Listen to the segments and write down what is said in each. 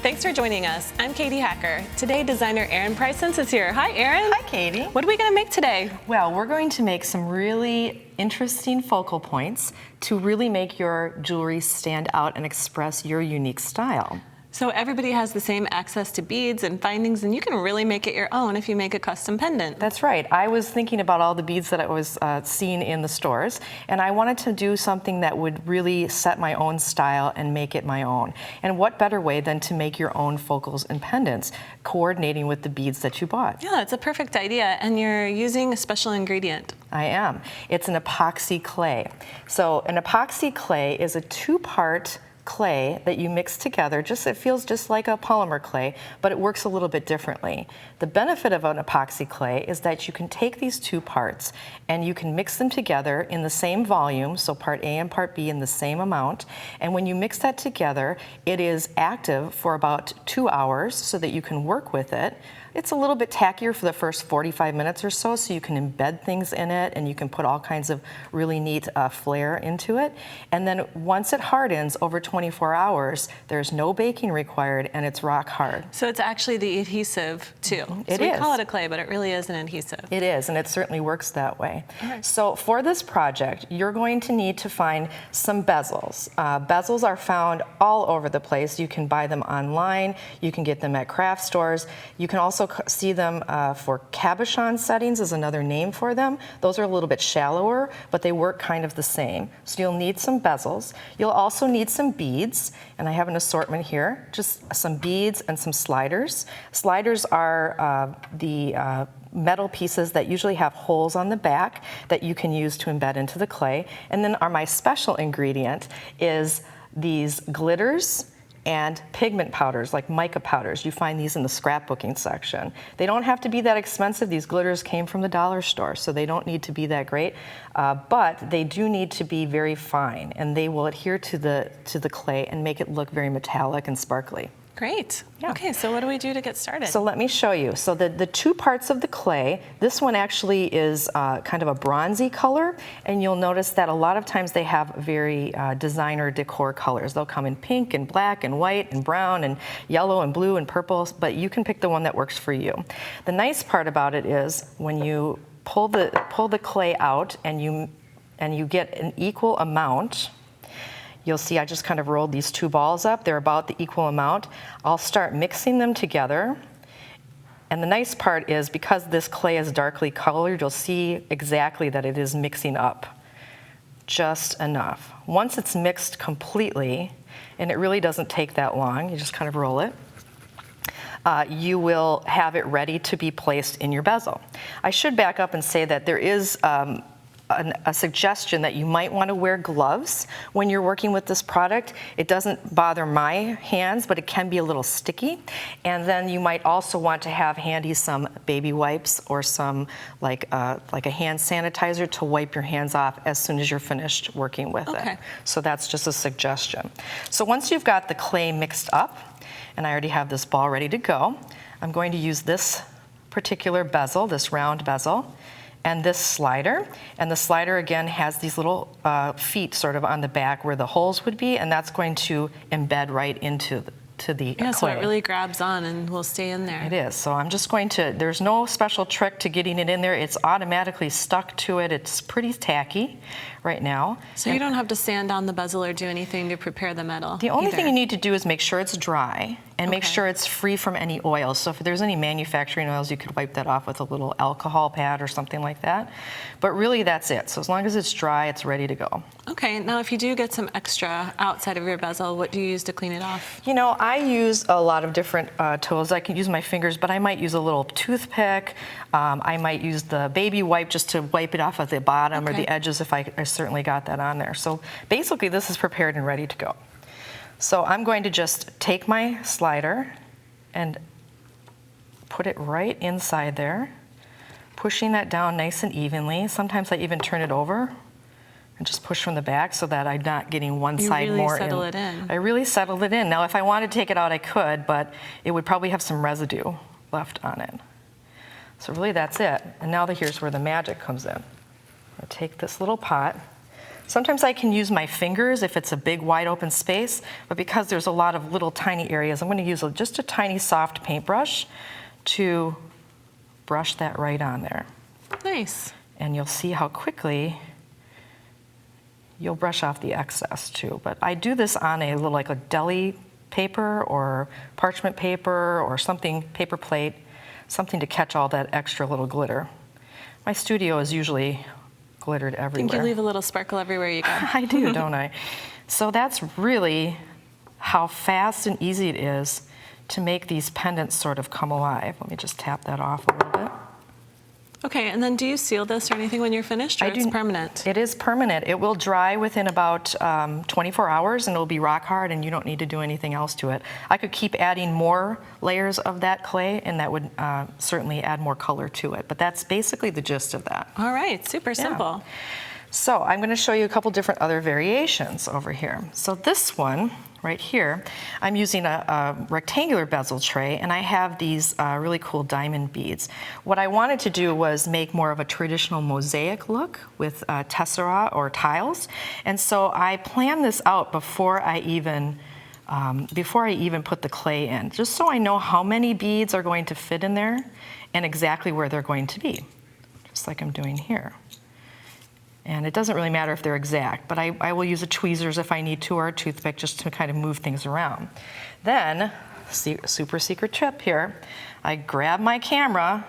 Thanks for joining us. I'm Katie Hacker. Today, designer Erin Price-Sense is here. Hi, Erin. Hi, Katie. What are we going to make today? Well, we're going to make some really interesting focal points to really make your jewelry stand out and express your unique style. So everybody has the same access to beads and findings, and you can really make it your own if you make a custom pendant. That's right. I was thinking about all the beads that I was seeing in the stores, and I wanted to do something that would really set my own style and make it my own. And what better way than to make your own focals and pendants, coordinating with the beads that you bought? Yeah, it's a perfect idea, and you're using a special ingredient. I am. It's an epoxy clay. So an epoxy clay is a two-part clay that you mix together. It feels just like a polymer clay, but it works a little bit differently. The benefit of an epoxy clay is that you can take these two parts and you can mix them together in the same volume, so part A and part B in the same amount. And when you mix that together, it is active for about 2 hours so that you can work with it. It's a little bit tackier for the first 45 minutes or so you can embed things in it and you can put all kinds of really neat flair into it. And then once it hardens over 24 hours, there's no baking required and it's rock hard. So it's actually the adhesive too. It so we is. call it a clay, but it really is an adhesive. It is, and it certainly works that way. Okay. So for this project, you're going to need to find some bezels. Bezels are found all over the place. You can buy them online. You can get them at craft stores. You can also see them for cabochon settings is another name for them. Those are a little bit shallower, but they work kind of the same. So you'll need some bezels. You'll also need some beads, and I have an assortment here, just some beads and some sliders. Sliders are the metal pieces that usually have holes on the back that you can use to embed into the clay. And then my special ingredient is these glitters and pigment powders, like mica powders. You find these in the scrapbooking section. They don't have to be that expensive. These glitters came from the dollar store, so they don't need to be that great, but they do need to be very fine, and they will adhere to the clay and make it look very metallic and sparkly. Great. Yeah. Okay, so what do we do to get started? So let me show you. So the two parts of the clay, this one actually is kind of a bronzy color, and you'll notice that a lot of times they have very designer decor colors. They'll come in pink and black and white and brown and yellow and blue and purple, but you can pick the one that works for you. The nice part about it is when you pull the clay out and you get an equal amount. You'll see I just kind of rolled these two balls up. They're about the equal amount. I'll start mixing them together. And the nice part is because this clay is darkly colored, you'll see exactly that it is mixing up just enough. Once it's mixed completely, and it really doesn't take that long, you just kind of roll it, you will have it ready to be placed in your bezel. I should back up and say that there is a suggestion that you might want to wear gloves when you're working with this product. It doesn't bother my hands, but it can be a little sticky. And then you might also want to have handy some baby wipes or some like a hand sanitizer to wipe your hands off as soon as you're finished working with it. So that's just a suggestion. So once you've got the clay mixed up, and I already have this ball ready to go, I'm going to use this particular bezel, this round bezel, and this slider. And the slider, again, has these little feet sort of on the back where the holes would be, and that's going to embed right into the clay. So it really grabs on and will stay in there. It is. So I'm just going to, there's no special trick to getting it in there. It's automatically stuck to it. It's pretty tacky right now. So you don't have to sand down the bezel or do anything to prepare the metal? The only thing you need to do is make sure it's dry and make sure it's free from any oils. So if there's any manufacturing oils, you could wipe that off with a little alcohol pad or something like that. But really, that's it. So as long as it's dry, it's ready to go. Okay, now if you do get some extra outside of your bezel, what do you use to clean it off? You know, I use a lot of different tools. I can use my fingers, but I might use a little toothpick. I might use the baby wipe just to wipe it off at the bottom or the edges if I certainly got that on there. So basically, this is prepared and ready to go. So I'm going to just take my slider and put it right inside there, pushing that down nice and evenly. Sometimes I even turn it over and just push from the back so that I'm not getting one side more in. You really settle it in. I really settled it in. Now, if I wanted to take it out, I could, but it would probably have some residue left on it. So really, that's it. And now here's where the magic comes in. I'll take this little pot, Sometimes I can use my fingers if it's a big wide open space, but because there's a lot of little tiny areas, I'm going to use just a tiny soft paintbrush to brush that right on there. Nice. And you'll see how quickly you'll brush off the excess too. But I do this on a little, like a deli paper or parchment paper or something, paper plate, something to catch all that extra little glitter. My studio is usually glittered I everywhere. think you leave a little sparkle everywhere you go. I do, don't I? So that's really how fast and easy it is to make these pendants sort of come alive. Let me just tap that off a little bit. Okay, and then do you seal this or anything when you're finished, or it's permanent? It is permanent. It will dry within about 24 hours, and it'll be rock hard, and you don't need to do anything else to it. I could keep adding more layers of that clay, and that would certainly add more color to it. But that's basically the gist of that. All right, super simple. So I'm going to show you a couple different other variations over here. So this one right here, I'm using a rectangular bezel tray, and I have these really cool diamond beads. What I wanted to do was make more of a traditional mosaic look with tessera or tiles, and so I planned this out before I even put the clay in, just so I know how many beads are going to fit in there and exactly where they're going to be, just like I'm doing here. And it doesn't really matter if they're exact, but I will use a tweezers if I need to, or a toothpick, just to kind of move things around. Then, super secret tip here, I grab my camera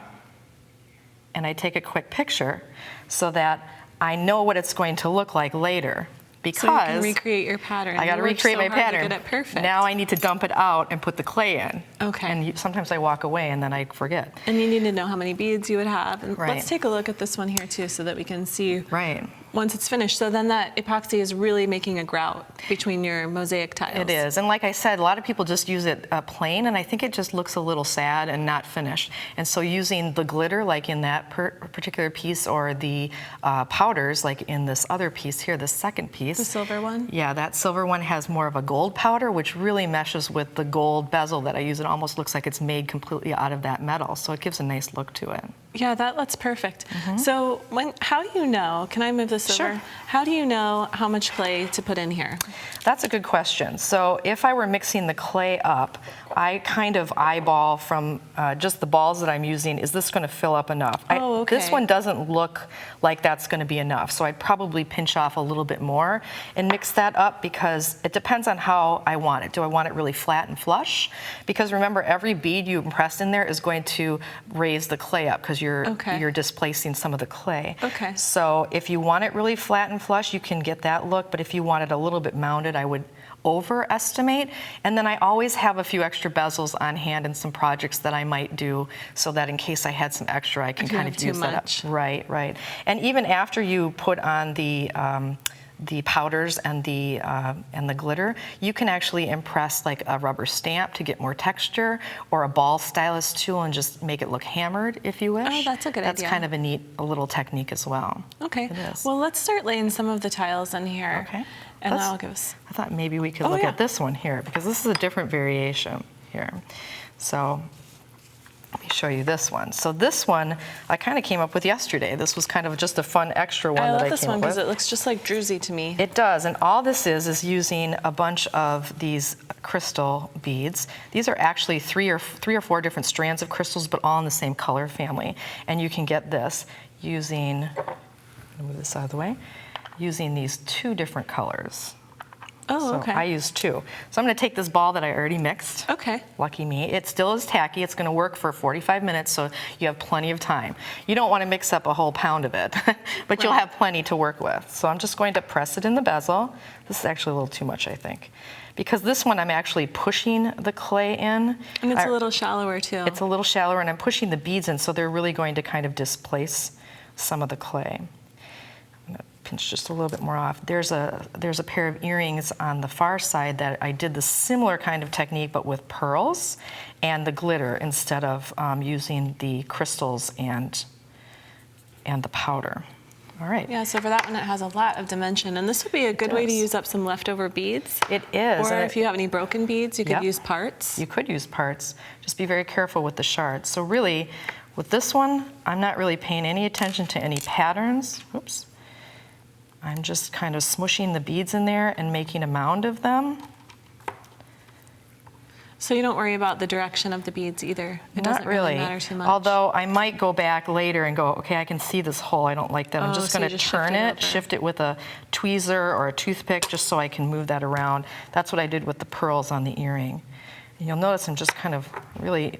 and I take a quick picture so that I know what it's going to look like later. Because so you can recreate your pattern. I got to recreate my pattern. To get it perfect. Now I need to dump it out and put the clay in. Okay. And sometimes I walk away and then I forget. And you need to know how many beads you would have. And right. Let's take a look at this one here too, so that we can see right. once it's finished. So then that epoxy is really making a grout between your mosaic tiles. It is. And like I said, a lot of people just use it plain, and I think it just looks a little sad and not finished. And so using the glitter, like in that particular piece, or the powders, like in this other piece here, the second piece. The silver one? Yeah, that silver one has more of a gold powder, which really meshes with the gold bezel that I use. It almost looks like it's made completely out of that metal, so it gives a nice look to it. Yeah, that looks perfect. So how do you know, can I move this over? Sure. How do you know how much clay to put in here? That's a good question. So if I were mixing the clay up, I kind of eyeball from just the balls that I'm using, is this going to fill up enough? Oh, okay. This one doesn't look like that's going to be enough, so I'd probably pinch off a little bit more and mix that up, because it depends on how I want it. Do I want it really flat and flush? Because remember, every bead you impress in there is going to raise the clay up, because you're displacing some of the clay. Okay. So if you want it really flat and flush, you can get that look, but if you want it a little bit mounded, I would overestimate. And then I always have a few extra bezels on hand in some projects that I might do, so that in case I had some extra, I can kind of use that up. Right, right. And even after you put on the powders and the glitter, you can actually impress like a rubber stamp to get more texture, or a ball stylus tool, and just make it look hammered if you wish. Oh, that's a good idea. That's kind of a neat little technique as well. Okay. It is. Well, let's start laying some of the tiles in here. Okay. And that'll give us. I thought maybe we could look at this one here, because this is a different variation here. So let me show you this one. So this one I kind of came up with yesterday. This was kind of just a fun extra one that I came up with. I love this one because it looks just like druzy to me. It does, and all this is using a bunch of these crystal beads. These are actually three or four different strands of crystals, but all in the same color family. And you can get this using, I'm gonna move this out of the way, using these two different colors. Oh, okay. So I use two. So I'm going to take this ball that I already mixed. Okay. Lucky me. It still is tacky. It's going to work for 45 minutes, so you have plenty of time. You don't want to mix up a whole pound of it, but you'll have plenty to work with. So I'm just going to press it in the bezel. This is actually a little too much, I think, because this one I'm actually pushing the clay in. And it's a little shallower too. It's a little shallower, and I'm pushing the beads in, so they're really going to kind of displace some of the clay. Pinch just a little bit more off. There's a pair of earrings on the far side that I did the similar kind of technique, but with pearls and the glitter instead of using the crystals and the powder. All right. Yeah, so for that one, it has a lot of dimension, and this would be a good way to use up some leftover beads. It is. Or if you have any broken beads, you could use parts. You could use parts. Just be very careful with the shards. So really, with this one, I'm not really paying any attention to any patterns. Oops. I'm just kind of smushing the beads in there and making a mound of them. So you don't worry about the direction of the beads either. It Not doesn't really matter too much. Although I might go back later and go, okay, I can see this hole. I don't like that. I'm just so going you to just turn it, over. shift it with a tweezer or a toothpick just so I can move that around. That's what I did with the pearls on the earring. And you'll notice I'm just kind of really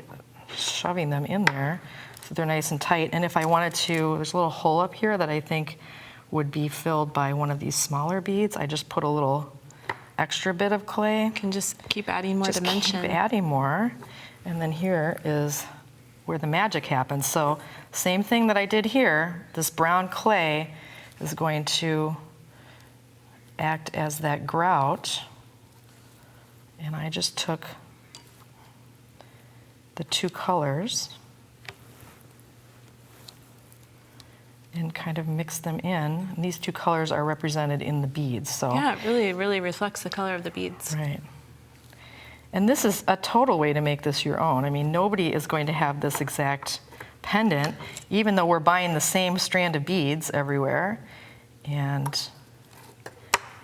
shoving them in there so they're nice and tight. And if I wanted to, there's a little hole up here that I think would be filled by one of these smaller beads. I just put a little extra bit of clay. You can just keep adding more Just dimension. keep adding more. And then here is where the magic happens. So same thing that I did here, this brown clay is going to act as that grout. And I just took the two colors and kind of mix them in. And these two colors are represented in the beads. So Yeah, it really reflects the color of the beads. right. And this is a total way to make this your own. I mean, nobody is going to have this exact pendant, even though we're buying the same strand of beads everywhere. And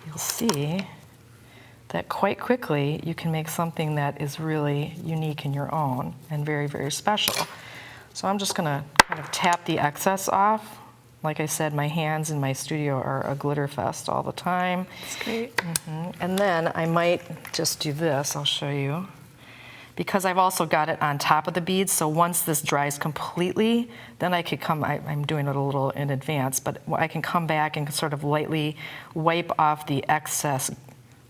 you'll see that quite quickly you can make something that is really unique in your own and very, very special. So I'm just gonna kind of tap the excess off. Like I said, my hands in my studio are a glitter fest all the time. That's great. And then I might just do this, I'll show you. Because I've also got it on top of the beads, so once this dries completely, then I could I'm doing it a little in advance, but I can come back and sort of lightly wipe off the excess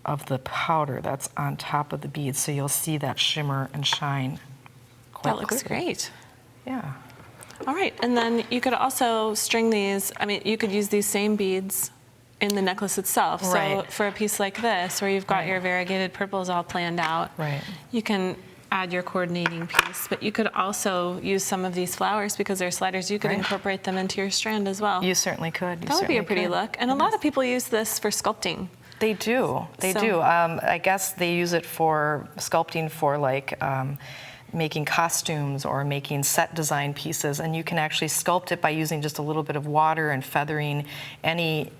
of the powder that's on top of the beads, so you'll see that shimmer and shine quite That looks clearly. great. Yeah. All right, and then you could also string these, you could use these same beads in the necklace itself. Right. So for a piece like this, where you've got Right. your variegated purples all planned out, Right. you can add your coordinating piece, but you could also use some of these flowers because they're sliders. You could Right. incorporate them into your strand as well. You certainly could. That would be a pretty look. And a lot of people use this for sculpting. They do. They So- do. I guess they use it for sculpting for like making costumes or making set design pieces, and you can actually sculpt it by using just a little bit of water and feathering any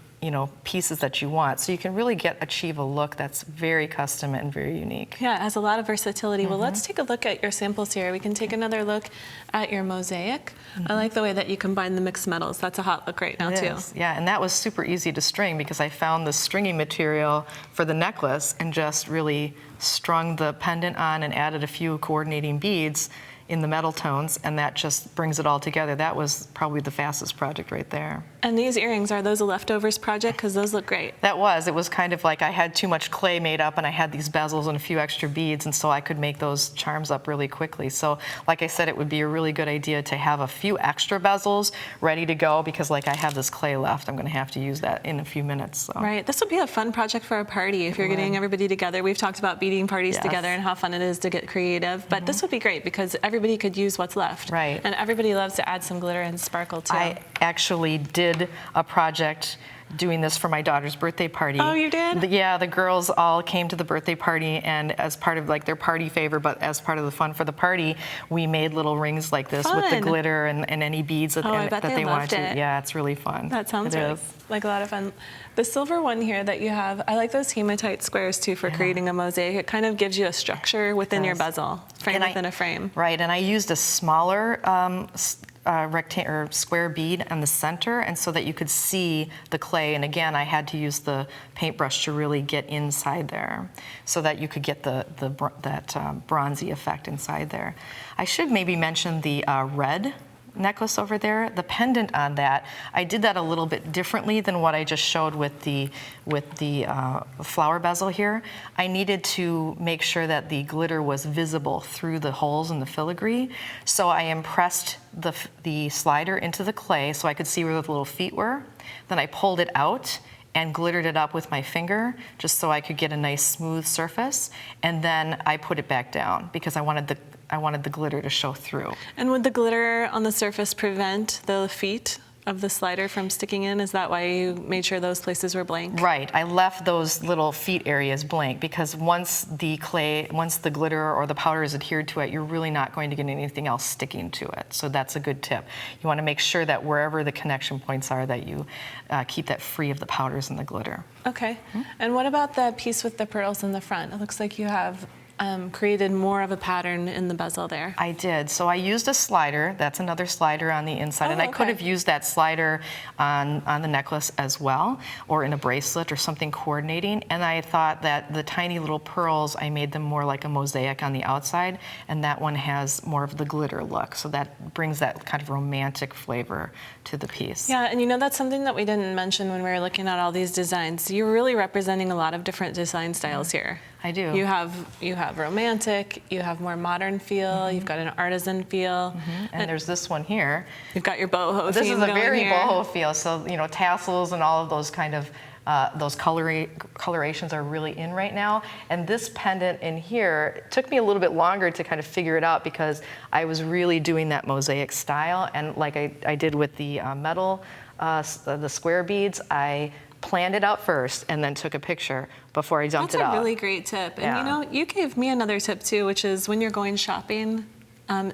pieces that you want. So you can really achieve a look that's very custom and very unique. Yeah, it has a lot of versatility. Well, let's take a look at your samples here. We can take another look at your mosaic. I like the way that you combine the mixed metals. That's a hot look right now, It too. is. Yeah, and that was super easy to string because I found the stringing material for the necklace and just really strung the pendant on and added a few coordinating beads in the metal tones, and that just brings it all together. That was probably the fastest project right there. And these earrings, are those a leftovers project? Because those look great. It was kind of like I had too much clay made up and I had these bezels and a few extra beads, and so I could make those charms up really quickly. So like I said, it would be a really good idea to have a few extra bezels ready to go because like I have this clay left, I'm gonna have to use that in a few minutes. So. Right. This would be a fun project for a party if you're getting everybody together. We've talked about beading parties Yes. together and how fun it is to get creative, but this would be great because everybody could use what's left. Right. And everybody loves to add some glitter and sparkle too. I actually did a project doing this for my daughter's birthday party. Oh, you did? Yeah, the girls all came to the birthday party, and as part of like their party favor, but as part of the fun for the party, we made little rings like this with the Fun. glitter and any beads that, I bet that they they wanted loved to. it. Yeah, it's really fun. That sounds It really is. like a lot of fun. The silver one here that you have, I like those hematite squares too for creating a mosaic. It kind of gives you a structure within your Yes. bezel, frame And within a frame. Right, and I used a smaller rectangle or square bead in the center, and so that you could see the clay. And again, I had to use the paintbrush to really get inside there, so that you could get that bronzy effect inside there. I should maybe mention the red necklace over there, the pendant on that. I did that a little bit differently than what I just showed with the flower bezel here. I needed to make sure that the glitter was visible through the holes in the filigree, so I impressed the slider into the clay so I could see where the little feet were. Then I pulled it out and glittered it up with my finger just so I could get a nice smooth surface, and then I put it back down because I wanted the glitter to show through. And would the glitter on the surface prevent the feet of the slider from sticking in? Is that why you made sure those places were blank? Right, I left those little feet areas blank because once the glitter or the powder is adhered to it, you're really not going to get anything else sticking to it. So that's a good tip. You want to make sure that wherever the connection points are, that you keep that free of the powders and the glitter. Okay. And what about the piece with the pearls in the front? It looks like you have created more of a pattern in the bezel there. I did. So I used a slider. That's another slider on the inside. And I could have used that slider on the necklace as well, or in a bracelet or something coordinating. And I thought that the tiny little pearls, I made them more like a mosaic on the outside, and that one has more of the glitter look. So that brings that kind of romantic flavor to the piece. Yeah, and you know, that's something that we didn't mention when we were looking at all these designs. You're really representing a lot of different design styles here. I do. You have romantic, you have more modern feel, you've got an artisan feel. And there's this one here. You've got your boho This theme is a going very here. boho feel. So, you know, tassels and all of those kind of those colorations are really in right now. And this pendant in here, it took me a little bit longer to kind of figure it out because I was really doing that mosaic style. And like I did with the metal, the square beads, I planned it out first and then took a picture before I dumped it out. That's a really great tip. And you know, you gave me another tip too, which is when you're going shopping,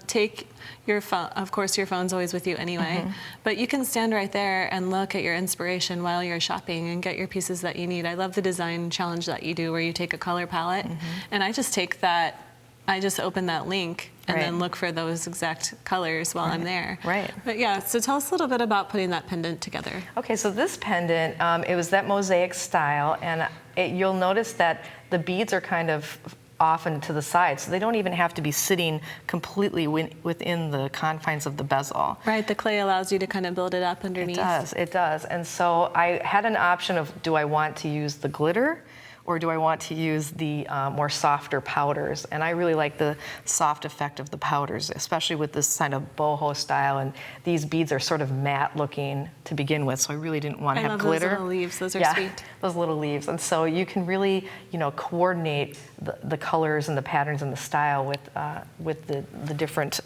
take your phone. Of course, your phone's always with you anyway, but you can stand right there and look at your inspiration while you're shopping and get your pieces that you need. I love the design challenge that you do where you take a color palette and I just take that, I just open that link and then look for those exact colors while I'm there. Right. But yeah, so tell us a little bit about putting that pendant together. Okay, so this pendant, it was that mosaic style, and you'll notice that the beads are kind of off and to the side, so they don't even have to be sitting completely within the confines of the bezel. Right, the clay allows you to kind of build it up underneath. It does. And so I had an option of, do I want to use the glitter or do I want to use the more softer powders? And I really like the soft effect of the powders, especially with this kind of boho style. And these beads are sort of matte looking to begin with, so I really didn't want to have glitter. Those little leaves, those are sweet. Those little leaves. And so you can really, you know, coordinate the colors and the patterns and the style with the different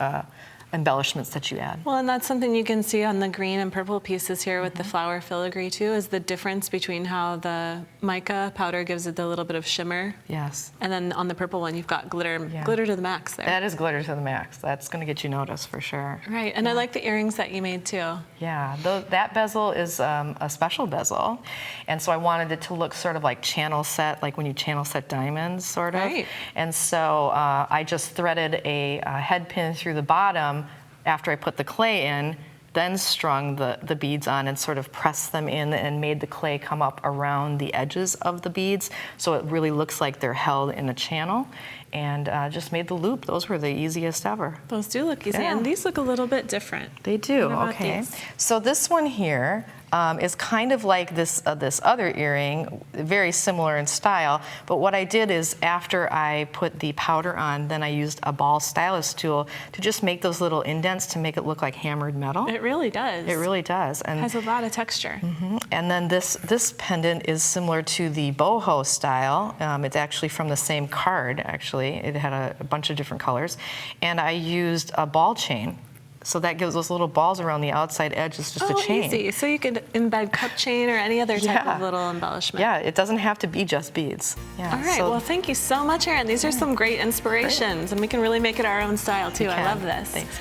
embellishments that you add. Well, and that's something you can see on the green and purple pieces here with the flower filigree too, is the difference between how the mica powder gives it a little bit of shimmer. Yes. And then on the purple one, you've got glitter to the max there. That is glitter to the max. That's going to get you noticed for sure. Right, and I like the earrings that you made too. Yeah, that bezel is a special bezel, and so I wanted it to look sort of like channel set, like when you channel set diamonds, sort of. Right. And so I just threaded a head pin through the bottom after I put the clay in, then strung the beads on and sort of pressed them in and made the clay come up around the edges of the beads, so it really looks like they're held in a channel, and just made the loop. Those were the easiest ever. Those do look easy, and these look a little bit different. They do. What about Okay. these? So this one here is kind of like this other earring, very similar in style. But what I did is after I put the powder on, then I used a ball stylus tool to just make those little indents to make it look like hammered metal. It really does. It really does. And It has a lot of texture. and then this pendant is similar to the boho style. It's actually from the same card, actually. It had a bunch of different colors. And I used a ball chain. So that gives those little balls around the outside edge. It's just a chain. Easy. So you could embed cup chain or any other type of little embellishment. Yeah, it doesn't have to be just beads. Yeah. All right, well, thank you so much, Erin. These are some great inspirations, and we can really make it our own style, too. I love this. Thanks.